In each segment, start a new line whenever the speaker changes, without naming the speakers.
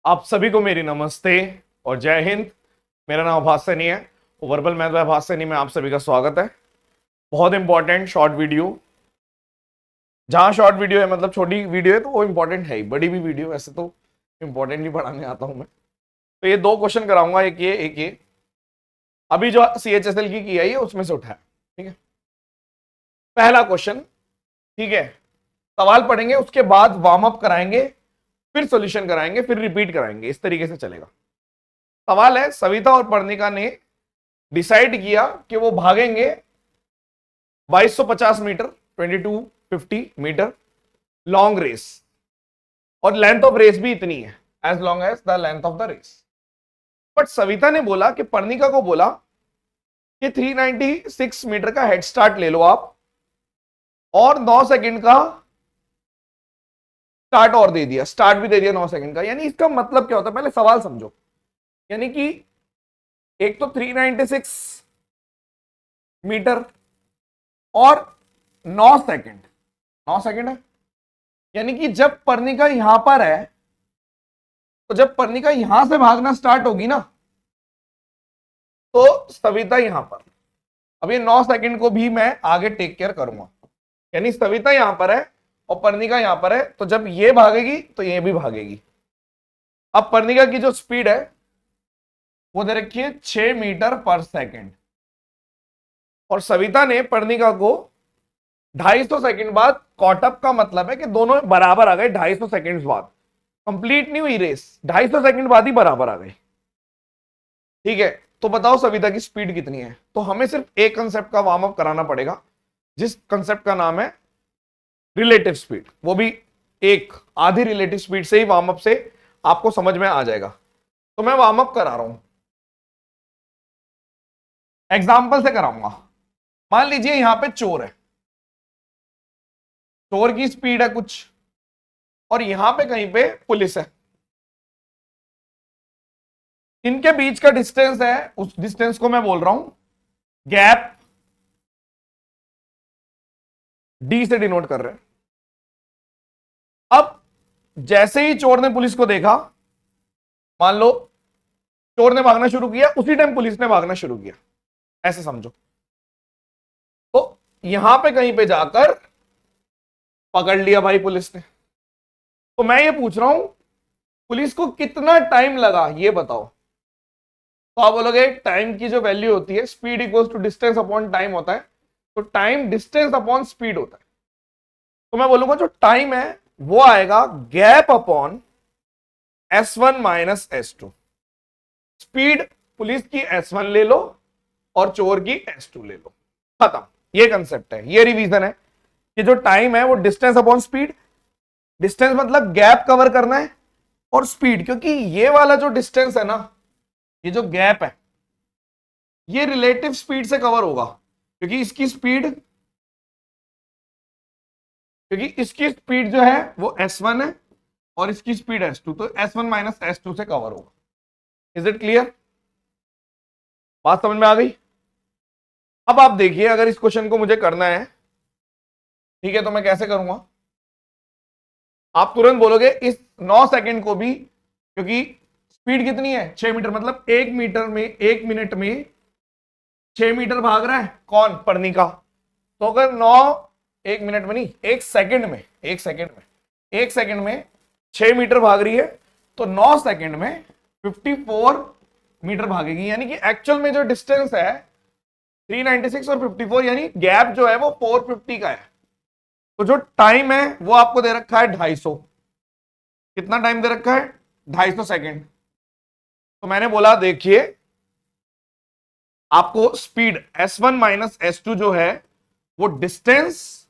आप सभी को मेरी नमस्ते और जय हिंद। मेरा नाम आभास सैनी है। वर्बल मैथ बाय आभास सैनी में आप सभी का स्वागत है। बहुत इंपॉर्टेंट शॉर्ट वीडियो, जहां शॉर्ट वीडियो है मतलब छोटी वीडियो है तो वो इंपॉर्टेंट है ही, बड़ी भी वीडियो वैसे तो इंपॉर्टेंट ही पढ़ाने आता हूं मैं। तो ये दो क्वेश्चन कराऊंगा, एक ये अभी जो CHSL की आई है उसमें से उठाया। ठीक है, पहला क्वेश्चन। ठीक है, सवाल पढ़ेंगे, उसके बाद वार्म अप कराएंगे, फिर सॉल्यूशन कराएंगे, फिर रिपीट कराएंगे, इस तरीके से चलेगा। सवाल है, सविता और पर्णिका ने डिसाइड किया कि वो भागेंगे 2250 मीटर, 2250 मीटर लॉन्ग रेस, और लेंथ ऑफ रेस भी इतनी है, as long as the length of the race. But Savita ने बोला कि पर्णिका को बोला कि 396 मीटर का हेड स्टार्ट ले लो आप, और 9 सेकंड का स्टार्ट और दे दिया, स्टार्ट भी दे दिया 9 सेकंड का। यानी इसका मतलब क्या होता है, पहले सवाल समझो। यानी कि एक तो 396 मीटर और 9 सेकंड, 9 सेकंड है। यानी कि जब पर्णिका यहां पर है, तो जब पर्णिका यहां से भागना स्टार्ट होगी ना, तो सविता यहां पर, अब ये 9 सेकंड को भी मैं आगे टेक केयर करूंगा। यानी सविता यहां पर है और पर्णिका यहां पर है, तो जब ये भागेगी तो ये भी भागेगी। अब पर्णिका की जो स्पीड है वो दे रखी है 6 मीटर पर सेकंड, और सविता ने पर्णिका को 250 सेकंड बाद कॉटअप, का मतलब है कि दोनों बराबर आ गए 250 सेकंड बाद। कंप्लीट नहीं हुई रेस, 250 सेकंड बाद ही बराबर आ गए। ठीक है, तो बताओ सविता की स्पीड कितनी है। तो हमें सिर्फ एक कंसेप्ट का वार्म अप कराना पड़ेगा, जिस कंसेप्ट का नाम है रिलेटिव स्पीड। वो भी एक आधी रिलेटिव स्पीड से ही वार्म अप से आपको समझ में आ जाएगा। तो मैं वार्म अप करा रहा हूं, एग्जाम्पल से कराऊंगा। मान लीजिए यहां पे चोर है, चोर की स्पीड है कुछ, और यहां पे कहीं पे पुलिस है। इनके बीच का डिस्टेंस है, उस डिस्टेंस को मैं बोल रहा हूं गैप, डी से डिनोट कर रहे हैं। अब जैसे ही चोर ने पुलिस को देखा, मान लो चोर ने भागना शुरू किया, उसी टाइम पुलिस ने भागना शुरू किया, ऐसे समझो। तो यहां पे कहीं पे जाकर पकड़ लिया भाई पुलिस ने। तो मैं ये पूछ रहा हूं, पुलिस को कितना टाइम लगा ये बताओ। तो आप बोलोगे टाइम की जो वैल्यू होती है, speed equals to distance upon time होता है, तो टाइम डिस्टेंस अपॉन स्पीड होता है। तो मैं बोलूंगा जो टाइम है वो आएगा gap upon S1 minus S2। Speed police की S1 ले लो और चोर की S2 ले लो, खत्म। ये कंसेप्ट है, ये रिवीजन है कि जो टाइम है वो डिस्टेंस अपॉन स्पीड, डिस्टेंस मतलब गैप कवर करना है, और स्पीड, क्योंकि ये वाला जो डिस्टेंस है ना, ये जो गैप है, ये रिलेटिव स्पीड से कवर होगा, क्योंकि इसकी स्पीड जो है वो S1 है और इसकी स्पीड S2, तो S1 माइनस S2 से कवर होगा। Is it clear? बात समझ में आ गई? अब आप देखिए, अगर इस क्वेश्चन को मुझे करना है, ठीक है, तो मैं कैसे करूंगा। आप तुरंत बोलोगे इस 9 सेकंड को भी, क्योंकि स्पीड कितनी है 6 मीटर, मतलब 1 मिनट में 6 मीटर भाग रहा है कौन, पर्णिका। तो अगर 9 1 मिनट में नहीं, 1 सेकंड में 6 मीटर भाग रही है, तो 9 सेकंड में 54 मीटर भागेगी। यानी कि एक्चुअल में जो डिस्टेंस है 396 और 54, यानी गैप जो है वो 450 का है। तो जो टाइम है वो आपको दे रखा है 250। कितना टाइम दे रखा है? 250 सेकंड। तो मैंने बोला देखिए, आपको स्पीड S1 माइनस S2 जो है वो डिस्टेंस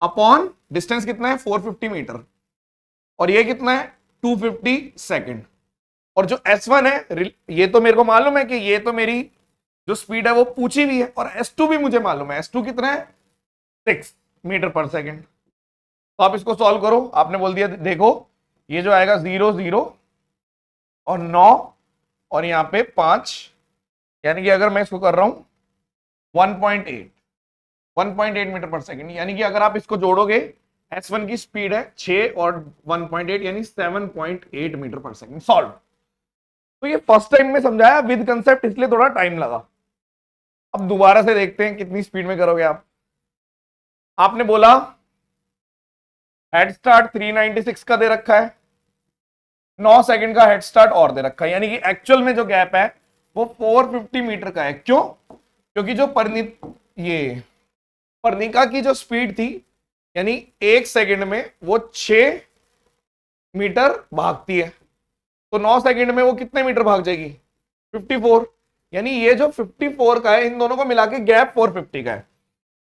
अपॉन, डिस्टेंस कितना है 450 मीटर, और ये कितना है 250 सेकंड। और जो S1 है, ये तो मेरे को मालूम है कि ये तो मेरी जो स्पीड है वो पूछी हुई है, और S2 भी मुझे मालूम है, S2 कितना है 6 मीटर पर सेकंड। तो आप इसको सॉल्व करो। आपने बोल दिया देखो, ये जो आएगा 0 0 और 9 और यहां पे 5, यानी कि अगर मैं इसको कर रहा हूं 1.8 मीटर पर सेकंड, यानी कि अगर आप इसको जोड़ोगे S1 की स्पीड है 6 और 1.8 यानी 7.8 मीटर पर सेकंड। सॉल्व। तो ये फर्स्ट टाइम में समझाया विद कंसेप्ट, इसलिए थोड़ा टाइम लगा। अब दोबारा से देखते हैं कितनी स्पीड में करोगे आप। आपने बोला हेड स्टार्ट 396 का दे रखा है, 9 सेकंड का हेड स्टार्ट और दे रखा है, यानी कि एक्चुअल में जो गैप है वो 450 मीटर का है। क्यों? क्योंकि जो पर्निका की जो स्पीड थी, यानी 1 सेकंड में वो 6 मीटर भागती है, तो 9 सेकंड में वो कितने मीटर भाग जाएगी? 54। यानी ये जो 54 का है, इन दोनों को मिला के गैप 450 का है।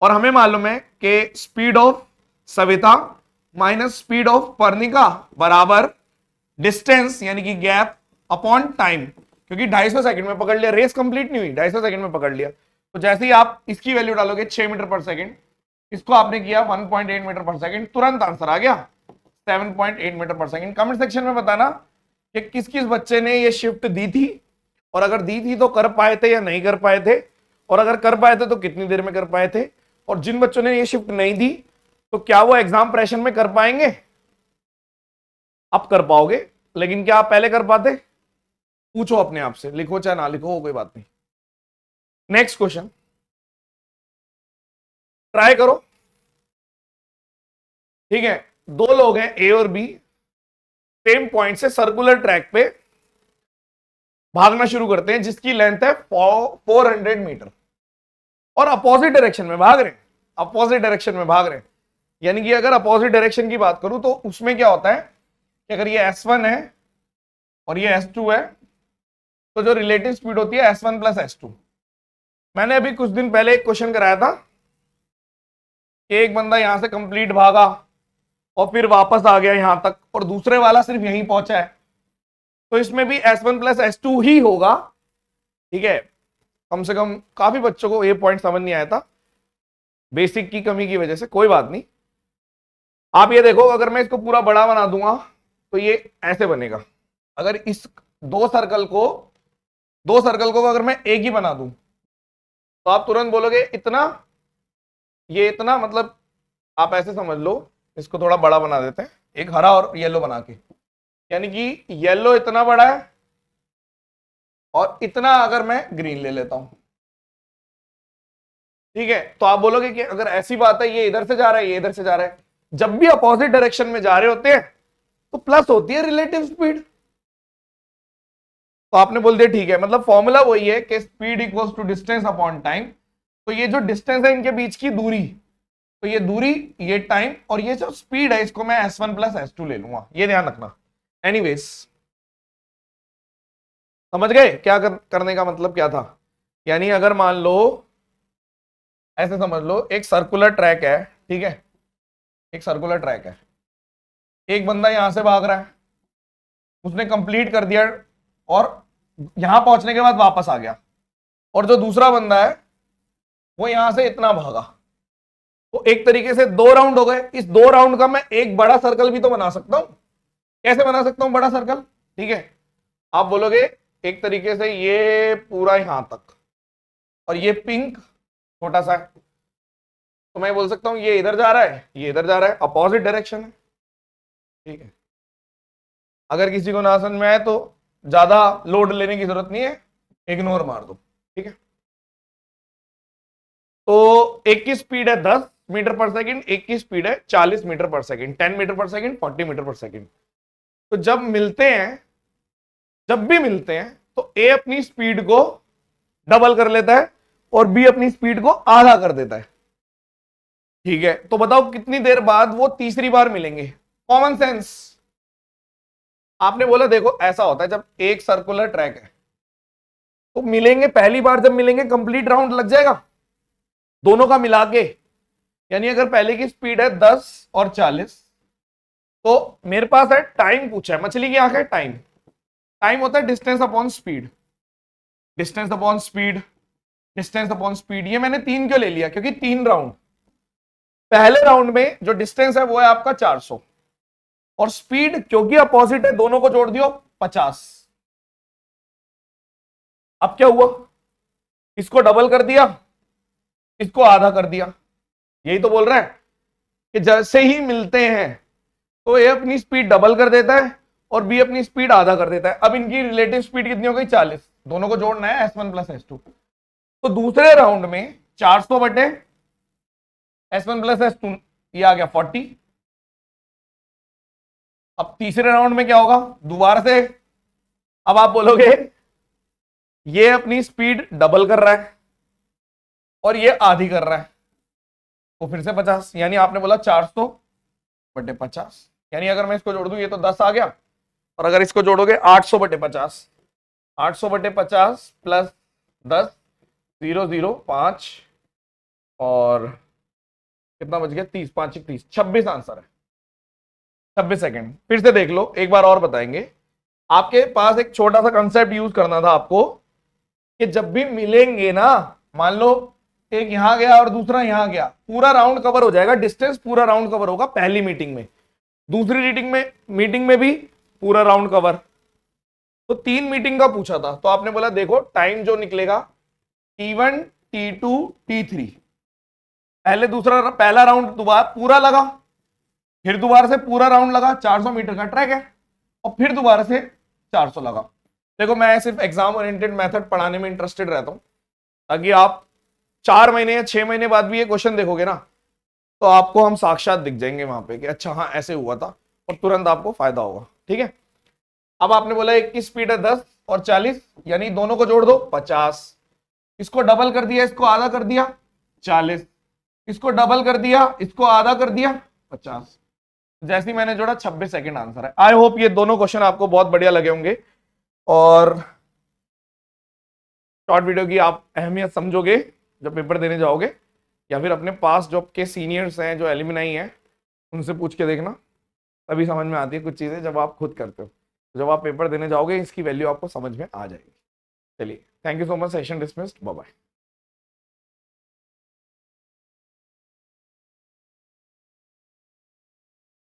और हमें मालूम है कि speed of Savita minus speed of Parnika बराबर डिस्टेंस यानी कि गैप अपॉन टाइम, क्योंकि 250 सेकंड में पकड़ लिया, रेस कंप्लीट नहीं हुई, 250 सेकंड में पकड़ लिया। तो जैसे ही आप इसकी वैल्यू डालोगे 6 मीटर पर सेकंड, इसको आपने किया 1.8 मीटर पर सेकंड, तुरंत आंसर आ गया 7.8 मीटर पर सेकंड। कमेंट सेक्शन में बताना कि किस किस बच्चे ने ये शिफ्ट दी थी, और अगर दी थी तो कर पाए थे या नहीं कर पाए थे, और अगर कर पाए थे तो कितनी देर में कर पाए थे, और जिन बच्चों ने ये शिफ्ट नहीं दी तो क्या वो एग्जाम प्रेशर में कर पाएंगे? अब कर पाओगे, लेकिन क्या आप पहले कर पाते? पूछो अपने आप से, लिखो चाहे ना लिखो, कोई बात नहीं। नेक्स्ट क्वेश्चन ट्राई करो। ठीक है, दो लोग हैं ए और बी, सेम पॉइंट से सर्कुलर ट्रैक पे भागना शुरू करते हैं जिसकी लेंथ है 400 मीटर, और अपोजिट डायरेक्शन में भाग रहे हैं। अपोजिट डायरेक्शन में भाग रहे हैं, यानी कि अगर अपोजिट डायरेक्शन की बात करूं तो उसमें क्या होता है कि अगर ये S1 है और ये S2 है, तो जो रिलेटिव स्पीड होती है S1 प्लस S2। मैंने अभी कुछ दिन पहले एक क्वेश्चन कराया था कि एक बंदा यहां से कंप्लीट भागा और फिर वापस आ गया यहां तक, और दूसरे वाला सिर्फ यहीं पहुंचा है, तो इसमें भी S1 प्लस S2 ही होगा। ठीक है, कम से कम काफी बच्चों को ये पॉइंट समझ नहीं आया था बेसिक की कमी की वजह से, कोई बात नहीं। आप ये देखो, अगर मैं इसको पूरा बड़ा बना दूंगा तो ये ऐसे बनेगा। अगर इस दो सर्कल को अगर मैं एक ही बना दूं तो आप तुरंत बोलोगे इतना, ये इतना, मतलब आप ऐसे समझ लो, इसको थोड़ा बड़ा बना देते हैं, एक हरा और येलो बना के, यानी कि येलो इतना बड़ा है और इतना अगर मैं ग्रीन ले लेता हूं। ठीक है, तो आप बोलोगे कि अगर ऐसी बात है, ये इधर से जा रहा है, ये इधर से जा रहा है, जब भी अपोजिट डायरेक्शन में जा रहे होते हैं तो प्लस होती है रिलेटिव स्पीड। तो आपने बोल दिया ठीक है, मतलब फॉर्मूला वही है कि speed equals to distance upon time. तो ये जो डिस्टेंस है इनके बीच की दूरी, तो ये दूरी, ये टाइम, और ये जो स्पीड है इसको मैं S1 प्लस S2 ले लूंगा, ये ध्यान रखना। एनीवेज, समझ गए क्या करने का मतलब क्या था? यानी अगर मान लो, ऐसे समझ लो, एक सर्कुलर ट्रैक है, ठीक है, एक सर्कुलर ट्रैक है, एक बंदा यहां से भाग रहा है, उसने कंप्लीट कर दिया और यहां पहुंचने के बाद वापस आ गया, और जो दूसरा बंदा है वो यहां से इतना भागा, तो एक तरीके से 2 राउंड हो गए। इस 2 राउंड का मैं एक बड़ा सर्कल भी तो बना सकता हूं। कैसे बना सकता हूं बड़ा सर्कल? ठीक है, आप बोलोगे एक तरीके से ये पूरा यहां तक, और ये पिंक छोटा सा है, तो मैं बोल सकता हूं ये इधर जा रहा है, ये इधर जा रहा है, अपोजिट डायरेक्शन है। ठीक है, अगर किसी को ना समझ में आए तो ज्यादा लोड लेने की जरूरत नहीं है, इग्नोर मार दो। ठीक है, तो एक की स्पीड है 10 मीटर पर सेकंड, एक की स्पीड है 40 मीटर पर सेकंड, 10 मीटर पर सेकंड, 40 मीटर पर सेकंड। तो जब भी मिलते हैं तो ए अपनी स्पीड को डबल कर लेता है और बी अपनी स्पीड को आधा कर देता है। ठीक है, तो बताओ कितनी देर बाद वो तीसरी बार मिलेंगे? Common sense. आपने बोला देखो ऐसा होता है जब एक सर्कुलर ट्रैक है तो मिलेंगे, पहली बार जब मिलेंगे कंप्लीट राउंड लग जाएगा दोनों का मिला के। यानी अगर पहले की स्पीड है 10 और 40, तो मेरे पास है टाइम पूछा है, मछली की आंख है टाइम। टाइम होता है distance upon speed, distance upon speed, distance upon speed. ये मैंने 3 क्यों ले लिया? क्योंकि 3 राउंड, पहले राउंड में जो डिस्टेंस है वो है आपका 400, और स्पीड क्योंकि अपोजिट है दोनों को जोड़ दियो 50। अब क्या हुआ? इसको डबल कर दिया, इसको आधा कर दिया, यही तो बोल रहा है कि जैसे ही मिलते हैं तो ए अपनी स्पीड डबल कर देता है और बी अपनी स्पीड आधा कर देता है। अब इनकी रिलेटिव स्पीड कितनी हो गई 40, दोनों को जोड़ना है S1 प्लस S2। तो दूसरे राउंड में 400 बटे S1 प्लस S2 ये आ गया 40। अब तीसरे राउंड में क्या होगा, दोबारा से अब आप बोलोगे ये अपनी स्पीड डबल कर रहा है और ये आधी कर रहा है, तो फिर से 50, यानी आपने बोला 400 बटे 50, यानी अगर मैं इसको जोड़ दूं ये तो 10 आ गया, और अगर इसको जोड़ोगे 800 बटे 50, 800 बटे 50 प्लस 10, 0 0 5 और कितना बच गया 30, 5 30, 26 आंसर है, 26 सेकंड। फिर से देख लो, एक बार और बताएंगे। आपके पास एक छोटा सा कंसेप्ट यूज करना था आपको कि जब भी मिलेंगे ना, मान लो एक यहां गया और दूसरा यहां गया, पूरा राउंड कवर हो जाएगा, डिस्टेंस पूरा राउंड कवर होगा पहली मीटिंग में, दूसरी मीटिंग में भी पूरा राउंड कवर। तो 3 मीटिंग का पूछा था, तो आपने बोला देखो टाइम जो निकलेगा T1 T2 T3, पहला राउंड दोबारा पूरा लगा, फिर दोबारा से पूरा राउंड लगा, 400 मीटर का ट्रैक है, और फिर दोबारा से 400 लगा। देखो मैं सिर्फ एग्जाम ओरिएंटेड मेथड पढ़ाने में इंटरेस्टेड रहता हूं, ताकि आप 4 महीने या 6 महीने बाद भी ये क्वेश्चन देखोगे ना, तो आपको हम साक्षात दिख जाएंगे वहां पे कि अच्छा हाँ ऐसे हुआ था, और तुरंत आपको फायदा होगा। ठीक है, अब आपने बोला एक की स्पीड है 10 और 40, यानी दोनों को जोड़ दो 50, इसको डबल कर दिया, इसको आधा कर दिया 40, इसको डबल कर दिया, इसको आधा कर दिया 50, जैसे ही मैंने जोड़ा 26 सेकंड आंसर है। आई होप ये दोनों क्वेश्चन आपको बहुत बढ़िया लगे होंगे और शॉर्ट वीडियो की आप अहमियत समझोगे जब पेपर देने जाओगे, या फिर अपने पास जो आपके सीनियर्स हैं जो एलुमनाई हैं उनसे पूछ के देखना, तभी समझ में आती है कुछ चीजें जब आप खुद करते हो। जब आप पेपर देने जाओगे इसकी वैल्यू आपको समझ में आ जाएगी। चलिए, thank you so much, session dismissed, bye bye.